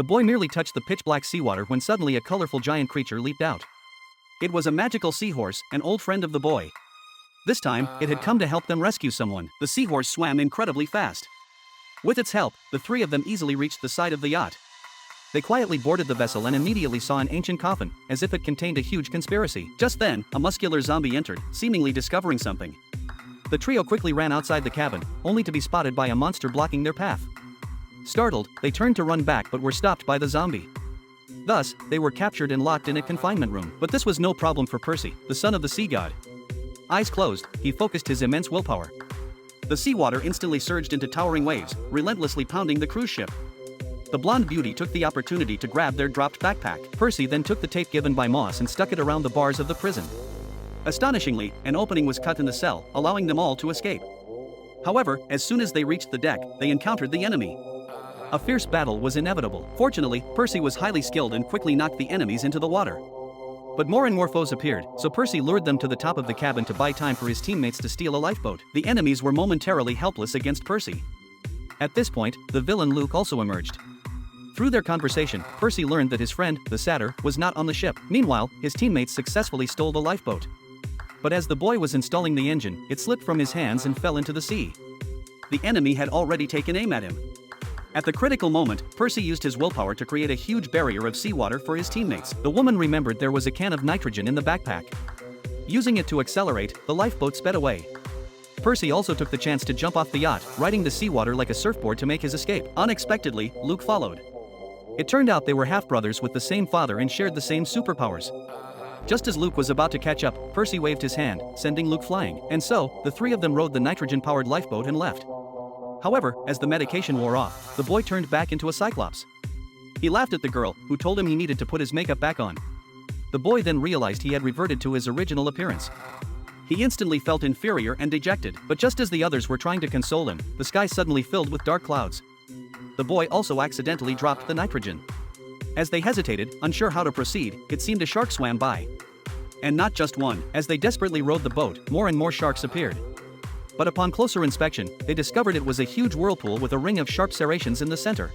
The boy merely touched the pitch-black seawater when suddenly a colorful giant creature leaped out. It was a magical seahorse, an old friend of the boy. This time, it had come to help them rescue someone. The seahorse swam incredibly fast. With its help, the three of them easily reached the side of the yacht. They quietly boarded the vessel and immediately saw an ancient coffin, as if it contained a huge conspiracy. Just then, a muscular zombie entered, seemingly discovering something. The trio quickly ran outside the cabin, only to be spotted by a monster blocking their path. Startled, they turned to run back but were stopped by the zombie. Thus, they were captured and locked in a confinement room. But this was no problem for Percy, the son of the sea god. Eyes closed, he focused his immense willpower. The seawater instantly surged into towering waves, relentlessly pounding the cruise ship. The blonde beauty took the opportunity to grab their dropped backpack. Percy then took the tape given by Moss and stuck it around the bars of the prison. Astonishingly, an opening was cut in the cell, allowing them all to escape. However, as soon as they reached the deck, they encountered the enemy. A fierce battle was inevitable. Fortunately, Percy was highly skilled and quickly knocked the enemies into the water. But more and more foes appeared, so Percy lured them to the top of the cabin to buy time for his teammates to steal a lifeboat. The enemies were momentarily helpless against Percy. At this point, the villain Luke also emerged. Through their conversation, Percy learned that his friend, the satyr, was not on the ship. Meanwhile, his teammates successfully stole the lifeboat. But as the boy was installing the engine, it slipped from his hands and fell into the sea. The enemy had already taken aim at him. At the critical moment, Percy used his willpower to create a huge barrier of seawater for his teammates. The woman remembered there was a can of nitrogen in the backpack. Using it to accelerate, the lifeboat sped away. Percy also took the chance to jump off the yacht, riding the seawater like a surfboard to make his escape. Unexpectedly, Luke followed. It turned out they were half-brothers with the same father and shared the same superpowers. Just as Luke was about to catch up, Percy waved his hand, sending Luke flying. And so, the three of them rode the nitrogen-powered lifeboat and left. However, as the medication wore off, the boy turned back into a cyclops. He laughed at the girl, who told him he needed to put his makeup back on. The boy then realized he had reverted to his original appearance. He instantly felt inferior and dejected, but just as the others were trying to console him, the sky suddenly filled with dark clouds. The boy also accidentally dropped the nitrogen. As they hesitated, unsure how to proceed, it seemed a shark swam by. And not just one. As they desperately rowed the boat, more and more sharks appeared. But upon closer inspection, they discovered it was a huge whirlpool with a ring of sharp serrations in the center.